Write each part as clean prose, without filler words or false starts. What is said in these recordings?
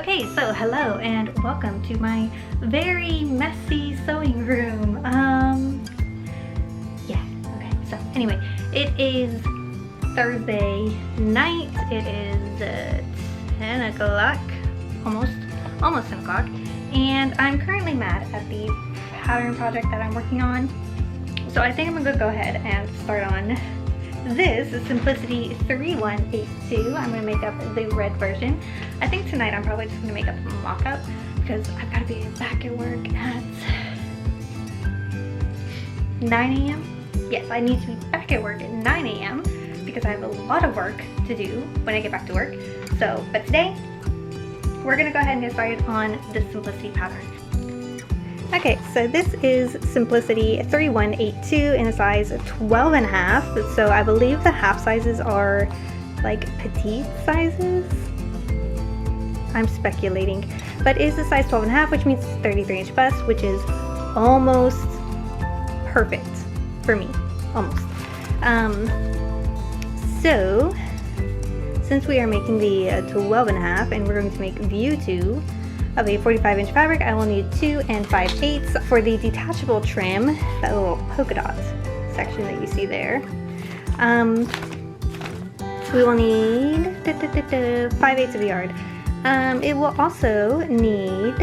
Okay, so hello and welcome to my very messy sewing room. Yeah, okay, so anyway, it is Thursday night. It is 10 o'clock, almost 10 o'clock, and I'm currently mad at the pattern project that I'm working on. So I think I'm gonna go ahead and start on this Simplicity 3182. I'm going to make up the red version. I think tonight I'm probably just going to make up a mock-up because I've got to be back at work at 9 a.m. Yes, I need to be back at work at 9 a.m. because I have a lot of work to do when I get back to work. So, but today we're going to go ahead and get started on the Simplicity pattern. Okay, so this is Simplicity 3182 in a size 12.5. So I believe the half sizes are like petite sizes. I'm speculating, but it is a size 12.5, which means 33-inch bust, which is almost perfect for me, almost. So since we are making the 12.5 and we're going to make view 2 of a 45-inch fabric, I will need 2 5/8 for the detachable trim, that little polka dot section that you see there. We will need 5/8 of the yard. It will also need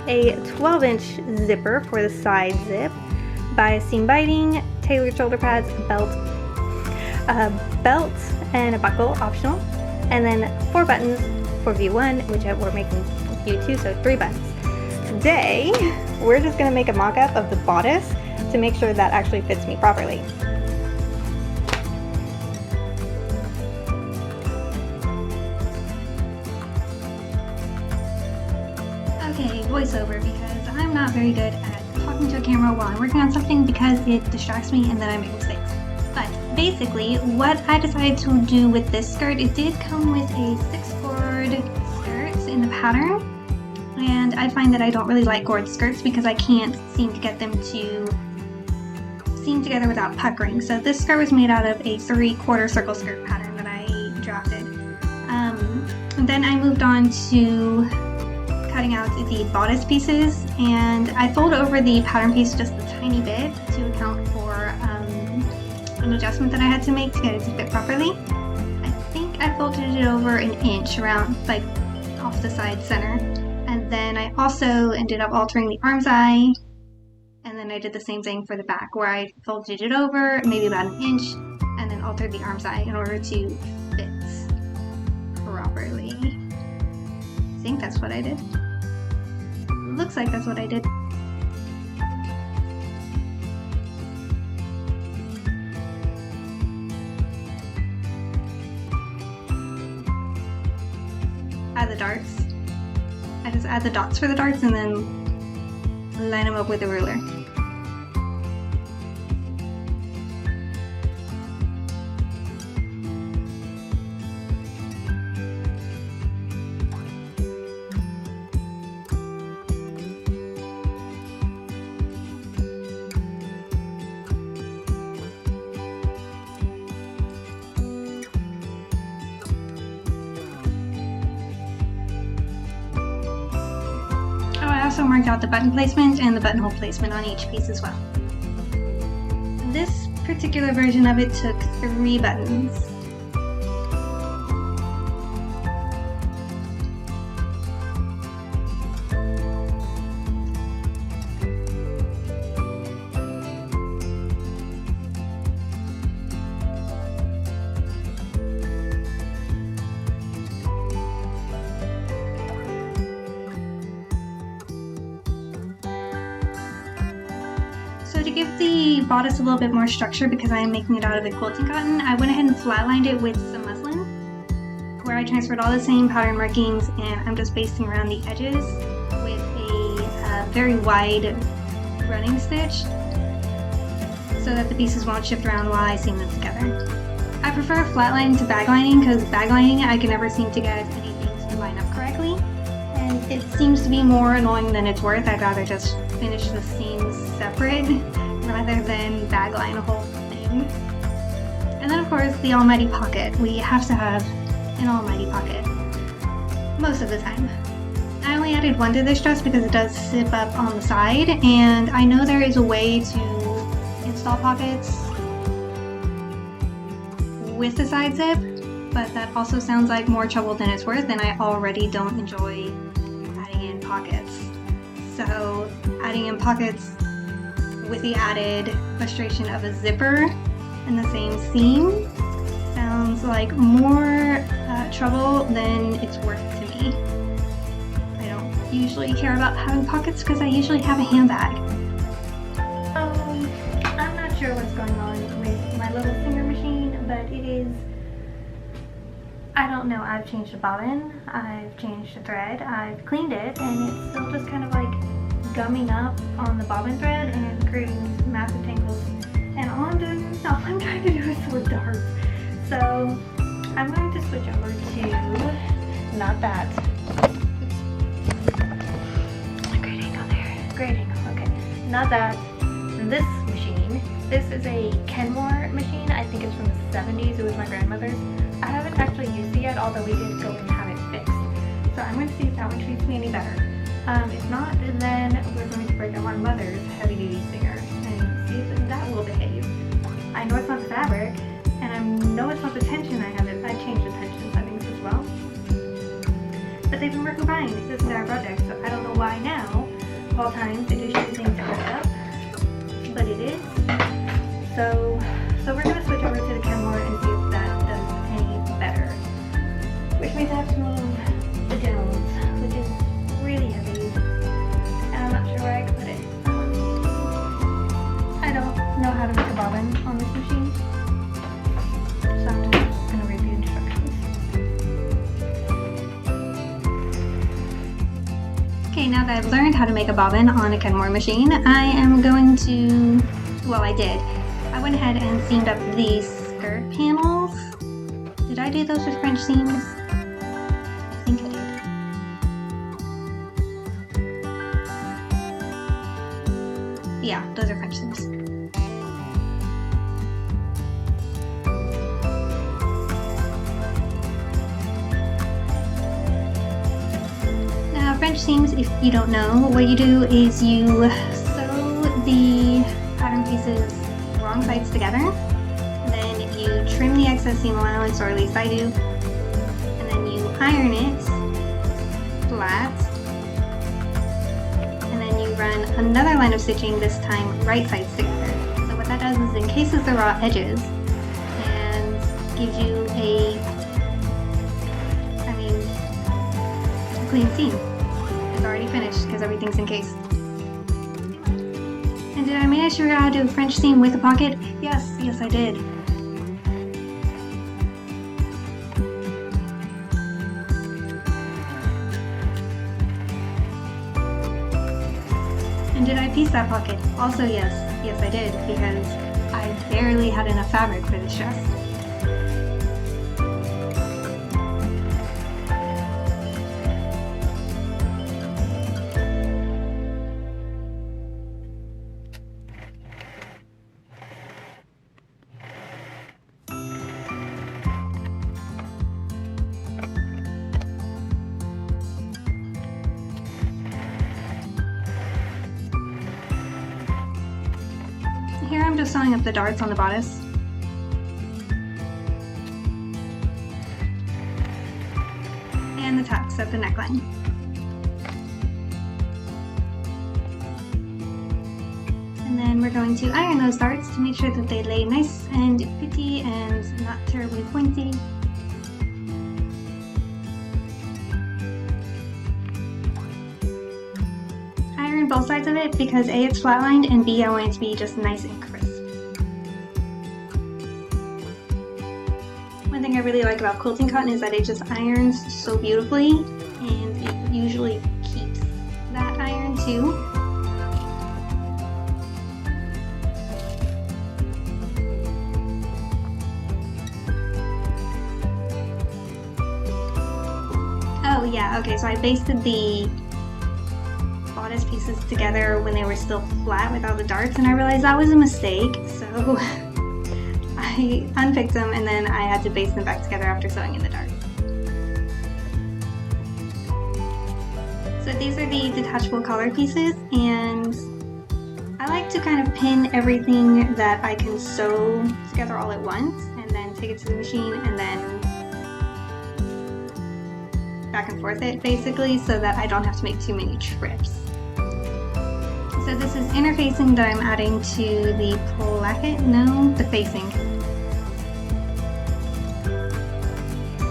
a 12-inch zipper for the side zip, bias seam biting, tailored shoulder pads, a belt and a buckle optional, and then 4 buttons for view 1, which we're making view 2, so 3 buttons. Today, we're just going to make a mock-up of the bodice to make sure that actually fits me properly. Okay, voiceover, because I'm not very good at talking to a camera while I'm working on something because it distracts me and then I make mistakes. But basically, what I decided to do with this skirt, it did come with a 6-cord skirt in the pattern, and I find that I don't really like gored skirts because I can't seem to get them to seam together without puckering. So this skirt was made out of a 3/4 circle skirt pattern that I drafted. And then I moved on to cutting out the bodice pieces, and I folded over the pattern piece just a tiny bit to account for an adjustment that I had to make to get it to fit properly. I think I folded it over an inch around, like off the side center, and then I also ended up altering the arm's eye, and then I did the same thing for the back where I folded it over maybe about an inch and then altered the arm's eye in order to fit properly. I think that's what I did. Looks like that's what I did. Add the darts. I just add the dots for the darts and then line them up with a ruler. I also marked out the button placement and the buttonhole placement on each piece as well. This particular version of it took 3 buttons. So to give the bodice a little bit more structure, because I am making it out of a quilting cotton, I went ahead and flatlined it with some muslin, where I transferred all the same pattern markings, and I'm just basting around the edges with a very wide running stitch so that the pieces won't shift around while I seam them together. I prefer flatlining to baglining because baglining I can never seem to get anything to line up correctly, and it seems to be more annoying than it's worth. I'd rather just finish the seams separate rather than bagline a whole thing. And then of course the almighty pocket. We have to have an almighty pocket. most of the time. I only added one to this dress because it does zip up on the side, and I know there is a way to install pockets with the side zip, but that also sounds like more trouble than it's worth, and I already don't enjoy adding in pockets. So adding in pockets with the added frustration of a zipper in the same seam sounds like more trouble than it's worth to me. I don't usually care about having pockets because I usually have a handbag. I'm not sure what's going on with my little finger machine, but it is, I don't know, I've changed the bobbin, I've changed the thread, I've cleaned it, and it's still just kind of like gumming up on the bobbin thread and creating these massive tangles. And all I'm trying to do is sort darts. So I'm going to switch over to, not that. Great angle there, great angle, okay. Not that, this machine. This is a Kenmore machine. I think it's from the 70s, it was my grandmother's. I haven't actually used it yet, although we did go and have it fixed. So I'm going to see if that one treats me any better. If not, then we're going to break out my mother's heavy-duty singer and see if that will behave. I know it's not the fabric, and I know it's not the tension I changed the tension settings as well. But they've been working fine this entire project, so I don't know why now, of all times, it is choosing to hook up, but it is. So we're going to switch over to the Kenmore and see if that does any better. Which means I have to move the Joanns, which is really heavy, and I'm not sure where I can put it. I don't know how to make a bobbin on this machine, so I'm just going to read the instructions. Okay, now that I've learned how to make a bobbin on a Kenmore machine, I am going to, well, I did. I went ahead and seamed up these skirt panels. Did I do those with French seams? I think I did. Yeah, those are French seams. Now, French seams, if you don't know, what you do is you sew the pattern pieces wrong sides together, and then you trim the excess seam allowance, or at least I do, and then you iron it flat, and then you run another line of stitching, this time right sides together. So what that does is it encases the raw edges and gives you a clean seam. It's already finished because everything's encased. And did I manage to figure out how to do a French seam with a pocket? Yes, I did. And did I piece that pocket? Also yes, I did, because I barely had enough fabric for this dress. Here I'm just sewing up the darts on the bodice. And the tucks at the neckline. And then we're going to iron those darts to make sure that they lay nice and pretty and not terribly pointy. Both sides of it because A, it's flatlined, and B, I want it to be just nice and crisp. One thing I really like about quilting cotton is that it just irons so beautifully, and it usually keeps that iron too. Oh yeah, okay, so I basted the bodice pieces together when they were still flat without the darts, and I realized that was a mistake, so I unpicked them and then I had to baste them back together after sewing in the darts. So these are the detachable collar pieces, and I like to kind of pin everything that I can sew together all at once and then take it to the machine and then back and forth it basically so that I don't have to make too many trips. So this is interfacing that I'm adding to the placket, no, the facing.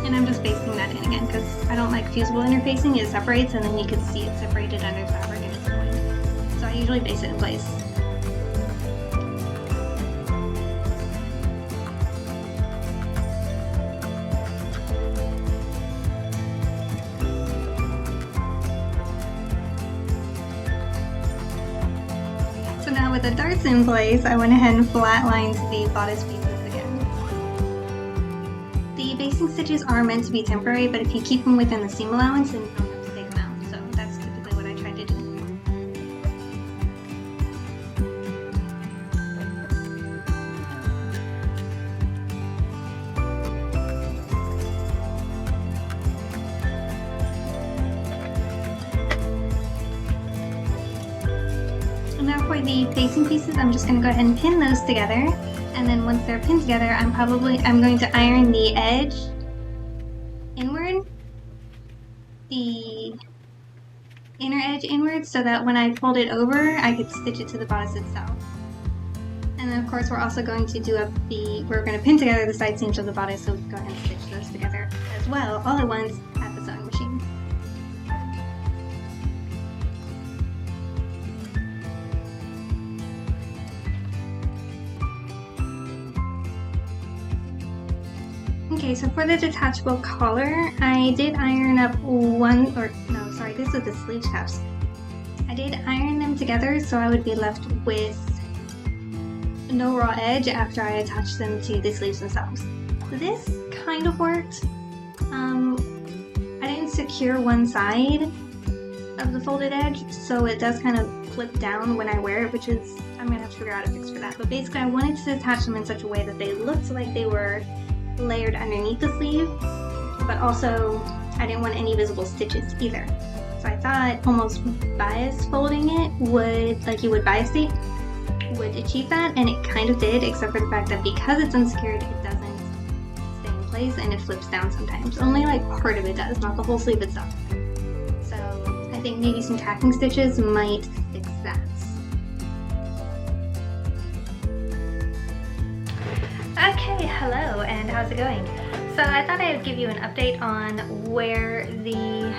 And I'm just basting that in again because I don't like fusible interfacing. It separates and then you can see it separated under the fabric and it's annoying. So I usually base it in place. So now with the darts in place, I went ahead and flatlined the bodice pieces again. The basting stitches are meant to be temporary, but if you keep them within the seam allowance, then you don't have to take them out. So that's typically what I try to do. And now for the facing pieces, I'm just going to go ahead and pin those together. And then once they're pinned together, I'm going to iron the edge inward, the inner edge inward, so that when I fold it over, I could stitch it to the bodice itself. And then of course we're also going to we're going to pin together the side seams of the bodice, so we can go ahead and stitch those together as well, all at once at the sewing machine. Okay, so for the detachable collar, I did iron up this is the sleeve cuffs. I did iron them together so I would be left with no raw edge after I attached them to the sleeves themselves. This kind of worked. I didn't secure one side of the folded edge, so it does kind of flip down when I wear it, which is, I'm gonna have to figure out a fix for that. But basically I wanted to attach them in such a way that they looked like they were layered underneath the sleeve, but also I didn't want any visible stitches either. So I thought almost bias folding it would, like you would bias it, would achieve that, and it kind of did, except for the fact that because it's unsecured, it doesn't stay in place and it flips down sometimes. Only like part of it does, not the whole sleeve itself. So I think maybe some tacking stitches might fix that. Okay, hello, and how's it going? So I thought I would give you an update on where the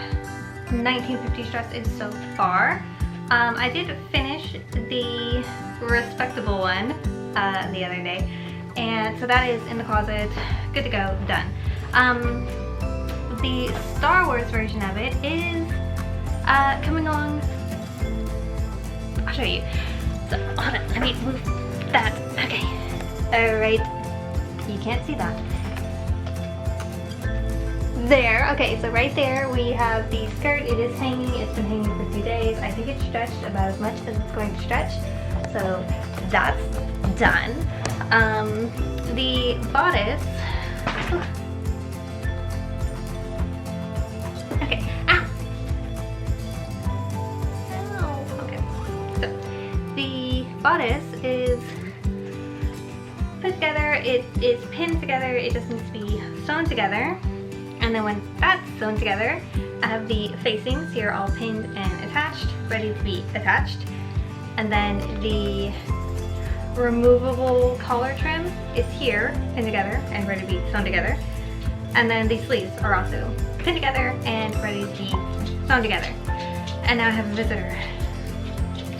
1950s dress is so far. I did finish the respectable one the other day, and so that is in the closet, good to go, done. The Star Wars version of it is coming along. I'll show you. So hold on, let me move that. Okay, alright. You can't see that. There, okay, so right there we have the skirt. It is hanging, it's been hanging for 2 days. I think it's stretched about as much as it's going to stretch. So that's done. The bodice, okay, ow! Ow, okay. So the bodice is put together, it is pinned together, it just needs to be sewn together. And then when that's sewn together, I have the facings here all pinned and attached, ready to be attached. And then the removable collar trim is here, pinned together and ready to be sewn together. And then the sleeves are also pinned together and ready to be sewn together. And now I have a visitor.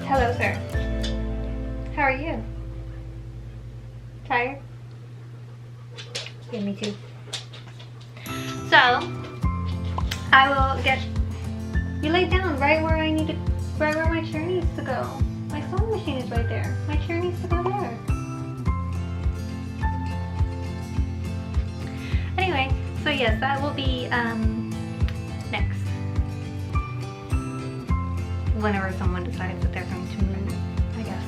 Hello, sir. How are you? Tired? Yeah, me too. So, I will get you laid down right where I need to, right where my chair needs to go. My sewing machine is right there. My chair needs to go there. Anyway, so yes, that will be next. Whenever someone decides that they're going to move, I guess.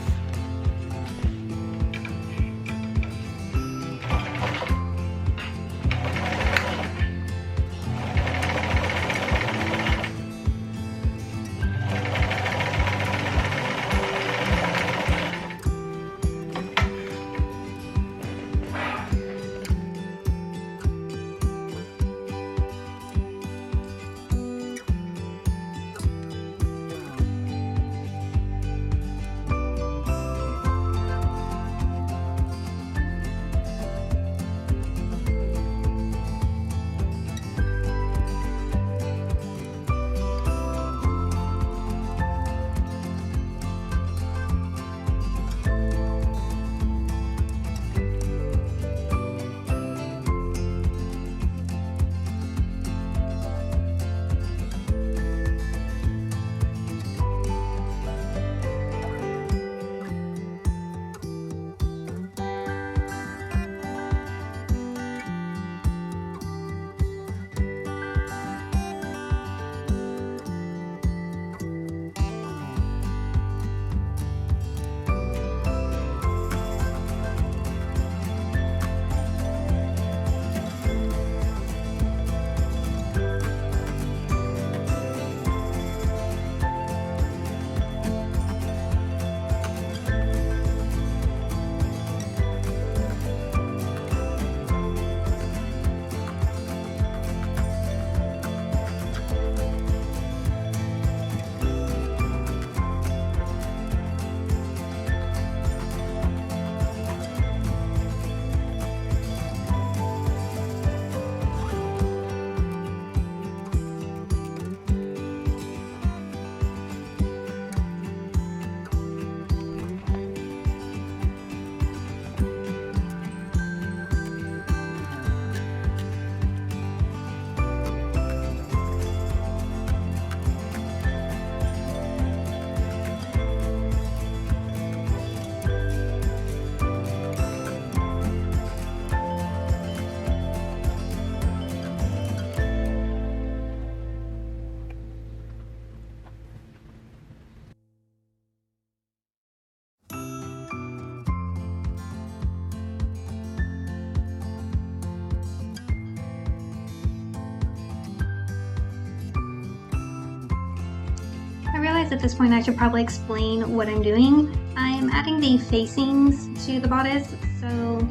guess at this point I should probably explain what I'm doing. I'm adding the facings to the bodice so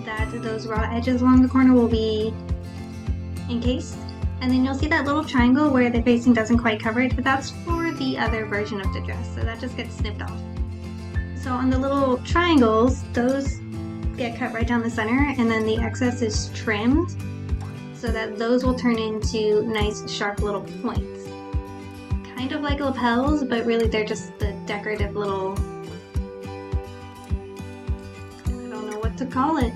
that those raw edges along the corner will be encased. And then you'll see that little triangle where the facing doesn't quite cover it, but that's for the other version of the dress, so that just gets snipped off. So on the little triangles, those get cut right down the center, and then the excess is trimmed so that those will turn into nice sharp little points. Kind of like lapels, but really they're just the decorative little, I don't know what to call it,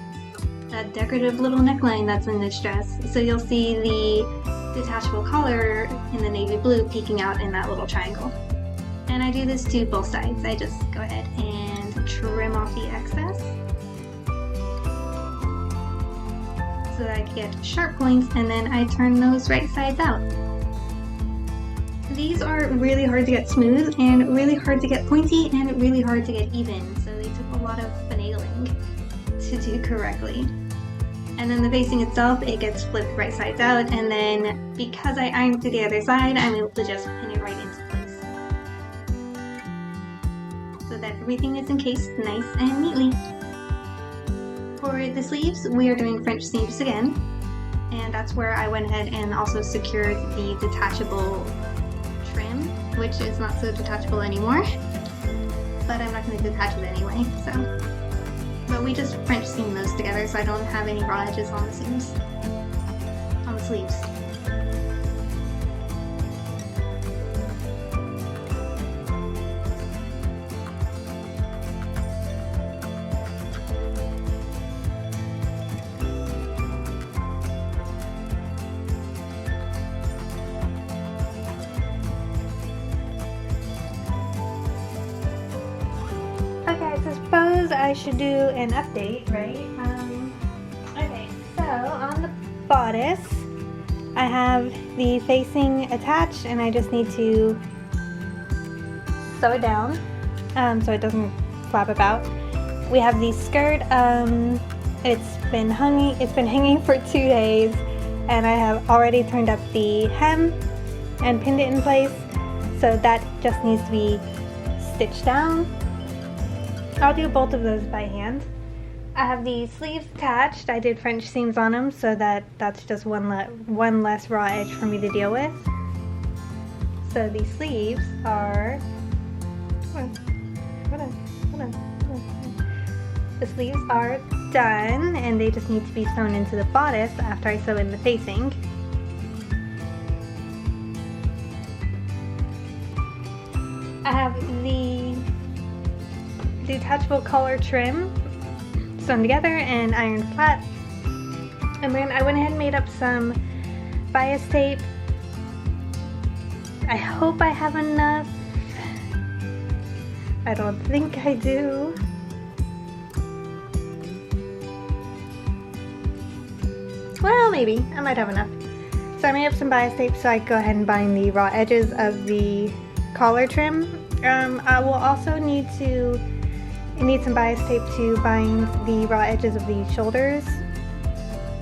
that decorative little neckline that's in this dress. So you'll see the detachable collar in the navy blue peeking out in that little triangle. And I do this to both sides. I just go ahead and trim off the excess so that I can get sharp points, and then I turn those right sides out. These are really hard to get smooth and really hard to get pointy and really hard to get even, so they took a lot of finagling to do correctly. And then the facing itself, it gets flipped right sides out, and then because I ironed to the other side, I'm able to just pin it right into place so that everything is encased nice and neatly. For the sleeves, we are doing French seams again, and that's where I went ahead and also secured the detachable trim, which is not so detachable anymore, but I'm not going to detach it anyway, so. But we just French seam those together so I don't have any raw edges on the seams, on the sleeves. I should do an update, right? Okay, so on the bodice, I have the facing attached and I just need to sew it down so it doesn't flap about. We have the skirt, it's been hanging for 2 days, and I have already turned up the hem and pinned it in place, so that just needs to be stitched down. I'll do both of those by hand. I have the sleeves attached. I did French seams on them so that that's just one less raw edge for me to deal with. So the sleeves are, the sleeves are done, and they just need to be sewn into the bodice after I sew in the facing. I have the detachable collar trim sewn together and ironed flat, and then I went ahead and made up some bias tape. I hope I have enough. I don't think I do. Well, maybe. I might have enough. So I made up some bias tape so I can go ahead and bind the raw edges of the collar trim. I will also need some bias tape to bind the raw edges of the shoulders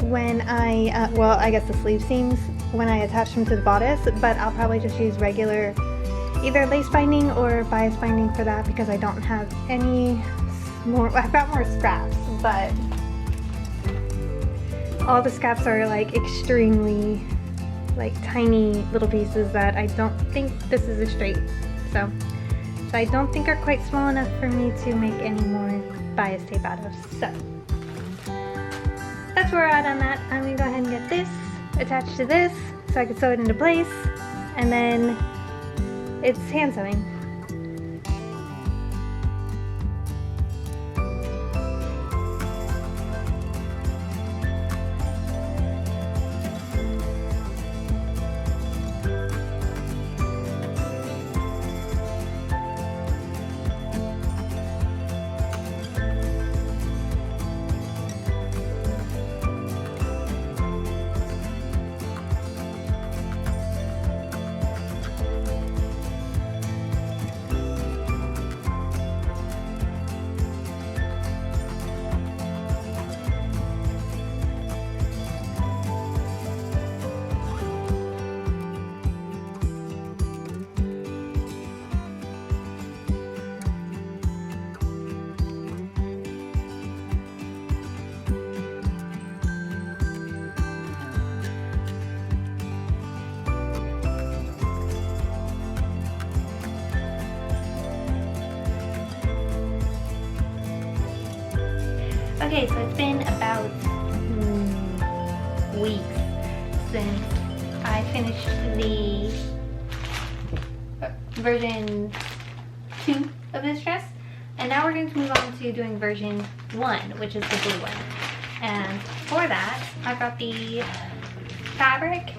when I, well, I guess the sleeve seams when I attach them to the bodice, but I'll probably just use regular either lace binding or bias binding for that because I don't have any more. I've got more scraps, but all the scraps are like extremely like tiny little pieces that I don't think this is a straight, so I don't think are quite small enough for me to make any more bias tape out of. So that's where we're at on that. I'm gonna go ahead and get this attached to this so I can sew it into place, and then it's hand sewing. Okay, so it's been about weeks since I finished the version 2 of this dress, and now we're going to move on to doing version 1, which is the blue one. And for that, I got the fabric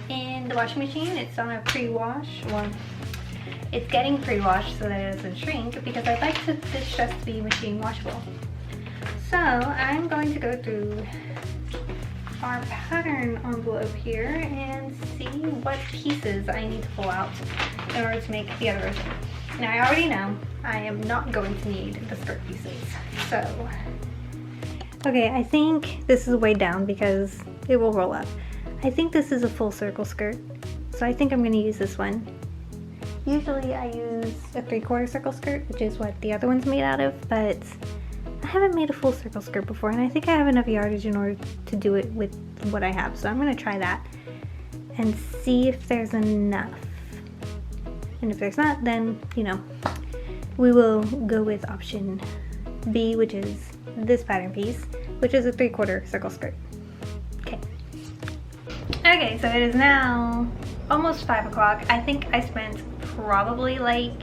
in the washing machine. It's on a pre-wash. Well, it's getting pre-washed so that it doesn't shrink, because I'd like this dress to be machine washable. So I'm going to go through our pattern envelope here and see what pieces I need to pull out in order to make the other version. Now I already know I am not going to need the skirt pieces, so. Okay, I think this is way down because it will roll up. I think this is a full circle skirt, so I think I'm going to use this one. Usually I use a 3/4 circle skirt, which is what the other one's made out of, but I haven't made a full circle skirt before, and I think I have enough yardage in order to do it with what I have, so I'm going to try that and see if there's enough. And if there's not, then, you know, we will go with option B, which is this pattern piece, which is a 3/4 circle skirt. Okay. Okay, so it is now almost 5 o'clock. I think I spent probably like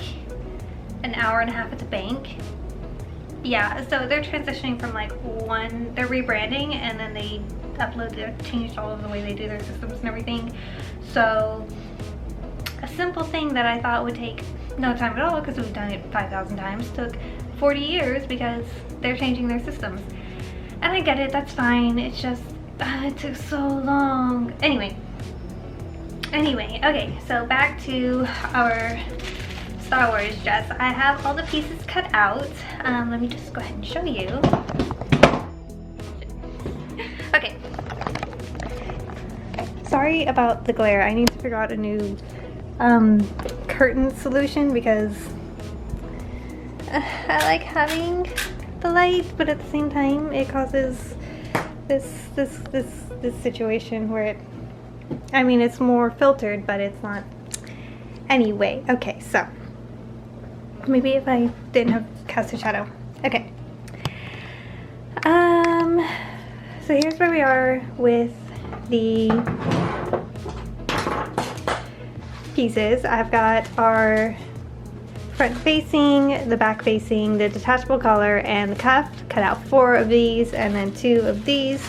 an hour and a half at the bank. Yeah, so they're transitioning from like they're rebranding, and then they changed all of the way they do their systems and everything. So a simple thing that I thought would take no time at all, because we've done it 5,000 times, took 40 years because they're changing their systems. And I get it, that's fine. It's just, it took so long. Anyway, okay, so back to our Star Wars dress. I have all the pieces cut out. Let me just go ahead and show you. Okay. Sorry about the glare. I need to figure out a new curtain solution, because I like having the light, but at the same time it causes this situation where it, I mean, it's more filtered, but it's not. Anyway, okay, so maybe if I didn't have cast a shadow. Okay. So here's where we are with the pieces. I've got our front facing, the back facing, the detachable collar, and the cuff. Cut out 4 of these and then 2 of these.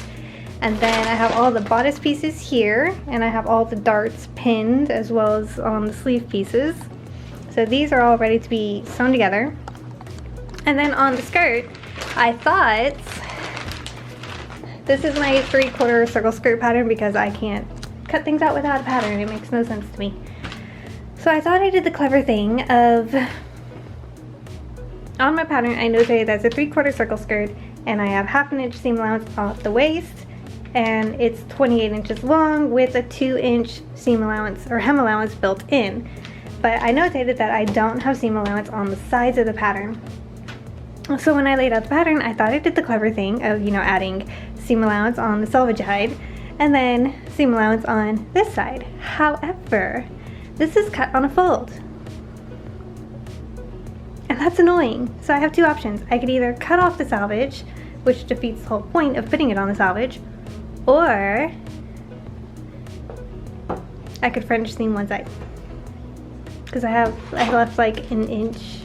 And then I have all the bodice pieces here, and I have all the darts pinned as well as on the sleeve pieces. So these are all ready to be sewn together. And then on the skirt, I thought, this is my 3/4 circle skirt pattern because I can't cut things out without a pattern. It makes no sense to me. So I thought I did the clever thing of, on my pattern I notated that's a 3/4 circle skirt, and I have 1/2 inch seam allowance off the waist, and it's 28 inches long with a 2-inch seam allowance or hem allowance built in. But I notated that I don't have seam allowance on the sides of the pattern. So when I laid out the pattern, I thought I did the clever thing of, you know, adding seam allowance on the selvage side and then seam allowance on this side. However, this is cut on a fold, and that's annoying. So I have 2 options. I could either cut off the selvage, which defeats the whole point of putting it on the selvage, or I could French seam one side, because I left like an inch.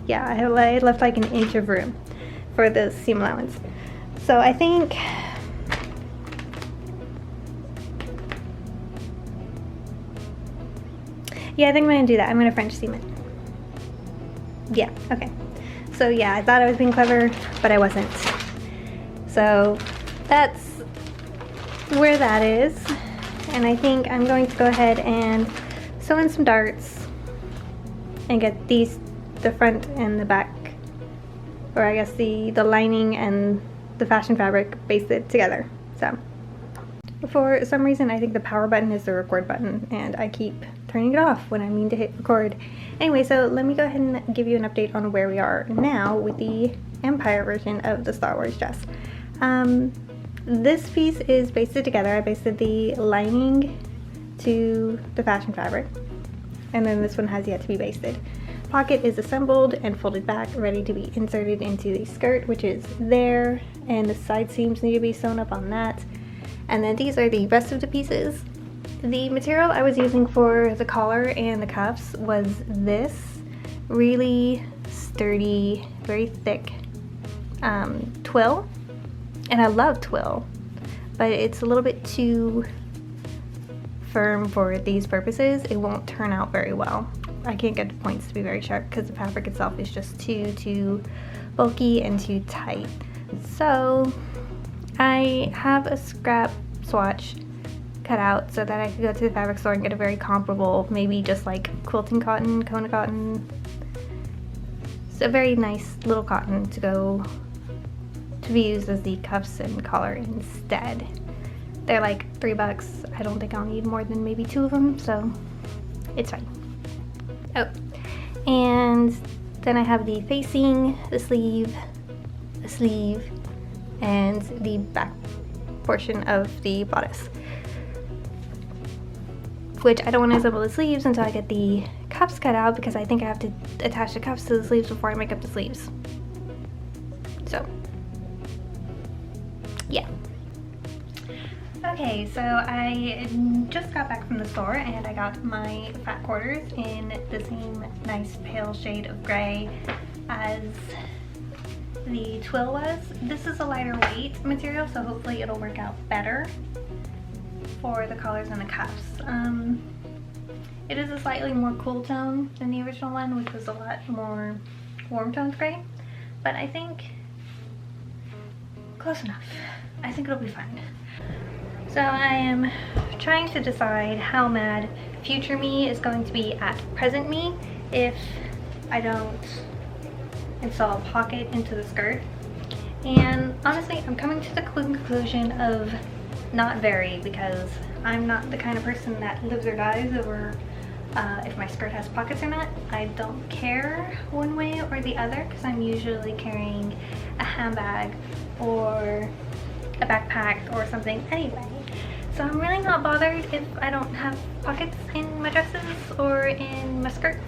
Yeah, I left like an inch of room for the seam allowance. So I think, yeah, I think I'm gonna do that. I'm gonna French seam it. Yeah, okay. So yeah, I thought I was being clever, but I wasn't. So that's where that is. And I think I'm going to go ahead and sew in some darts and get these, the front and the back, or I guess the lining and the fashion fabric, basted together. So for some reason I think the power button is the record button, and I keep turning it off when I mean to hit record. Anyway, so let me go ahead and give you an update on where we are now with the Empire version of the Star Wars dress. This piece is basted together. I basted the lining to the fashion fabric, and then this one has yet to be basted. pocket is assembled and folded back, ready to be inserted into the skirt, which is there, and the side seams need to be sewn up on that. And then these are the rest of the pieces. The material I was using for the collar and the cuffs was this really sturdy, very thick twill, and I love twill, but it's a little bit too firm for these purposes. It won't turn out very well. I can't get the points to be very sharp because the fabric itself is just too bulky and too tight. So I have a scrap swatch cut out so that I could go to the fabric store and get a very comparable, maybe just like quilting cotton, Kona cotton. It's a very nice little cotton to be used as the cuffs and collar instead. They're like $3. I don't think I'll need more than maybe 2 of them, so it's fine. Oh, and then I have the facing, the sleeve, and the back portion of the bodice, which I don't want to assemble the sleeves until I get the cuffs cut out, because I think I have to attach the cuffs to the sleeves before I make up the sleeves. So, yeah. Okay, so I just got back from the store and I got my fat quarters in the same nice pale shade of gray as the twill was. This is a lighter weight material, so hopefully it'll work out better for the collars and the cuffs. It is a slightly more cool tone than the original one, which was a lot more warm toned gray, but I think close enough. I think it'll be fine. So I am trying to decide how mad future me is going to be at present me if I don't install a pocket into the skirt. And honestly, I'm coming to the conclusion of not very, because I'm not the kind of person that lives or dies over if my skirt has pockets or not. I don't care one way or the other, because I'm usually carrying a handbag or a backpack or something anyway. So I'm really not bothered if I don't have pockets in my dresses or in my skirts.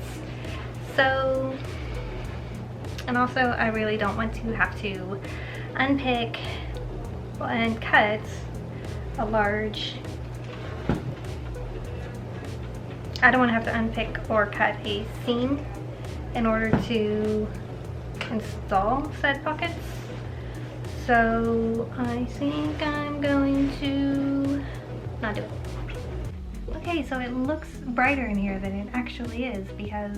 So, and also I really don't want to have to unpick and cut a large, I don't want to have to unpick or cut a seam in order to install said pockets. So I think I'm going to not do it. Okay, so it looks brighter in here than it actually is because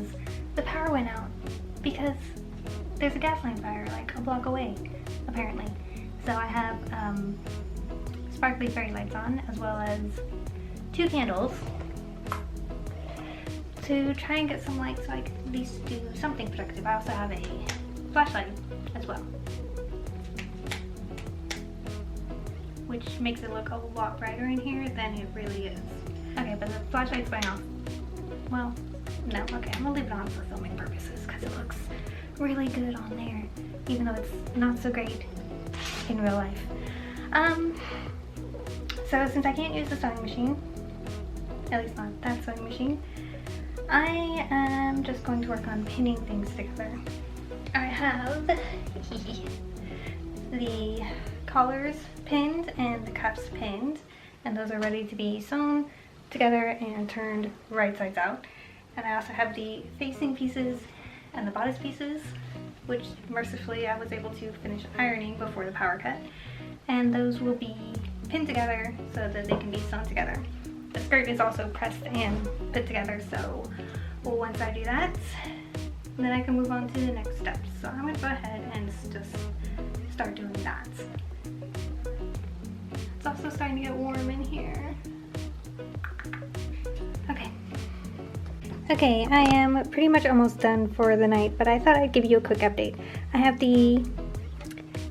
the power went out, because there's a gas line fire like a block away, apparently. So I have sparkly fairy lights on, as well as 2 candles to try and get some light so I can at least do something productive. I also have a flashlight as well, which makes it look a lot brighter in here than it really is. Okay, but the flashlight's going off. Well, no, okay, I'm gonna leave it on for filming purposes because it looks really good on there, even though it's not so great in real life. So since I can't use the sewing machine, at least not that sewing machine, I am just going to work on pinning things together. I have the collars pinned and the cuffs pinned, and those are ready to be sewn together and turned right sides out. And I also have the facing pieces and the bodice pieces, which mercifully I was able to finish ironing before the power cut, and those will be pinned together so that they can be sewn together. The skirt is also pressed and put together, so once I do that, then I can move on to the next steps. So I'm going to go ahead and just start doing that. It's also starting to get warm in here. Okay, I am pretty much almost done for the night, but I thought I'd give you a quick update. I have the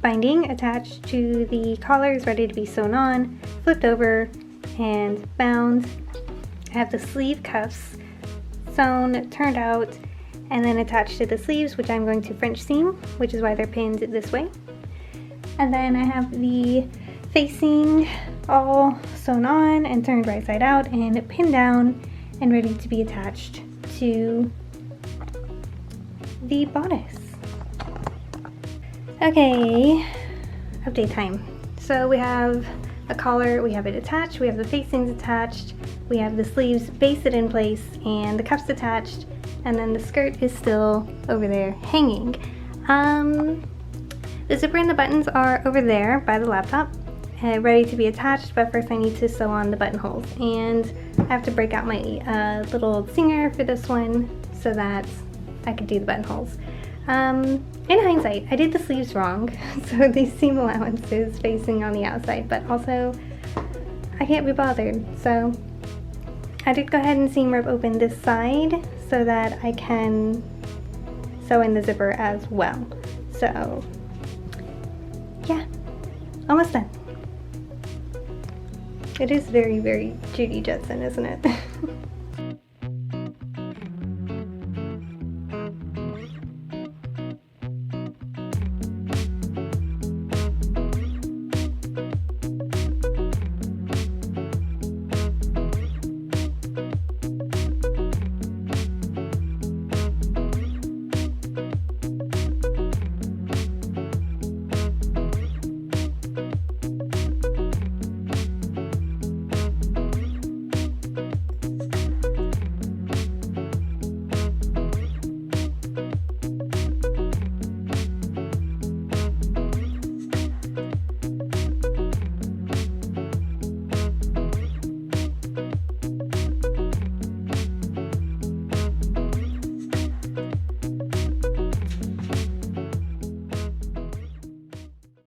binding attached to the collars ready to be sewn on, flipped over and bound. I have the sleeve cuffs sewn, turned out, and then attached to the sleeves, which I'm going to French seam, which is why they're pinned this way. And then I have the facing all sewn on and turned right side out and pinned down and ready to be attached to the bodice. Okay, update time. So we have a collar, we have it attached, we have the facings attached, we have the sleeves basted in place, and the cuffs attached, and then the skirt is still over there hanging. The zipper and the buttons are over there by the laptop, ready to be attached, but first I need to sew on the buttonholes. And I have to break out my little zinger for this one so that I could do the buttonholes. In hindsight, I did the sleeves wrong, so these seam allowances facing on the outside, but also I can't be bothered, so I did go ahead and seam rip open this side so that I can sew in the zipper as well. So yeah, almost done. It is very, very Judy Jetson, isn't it?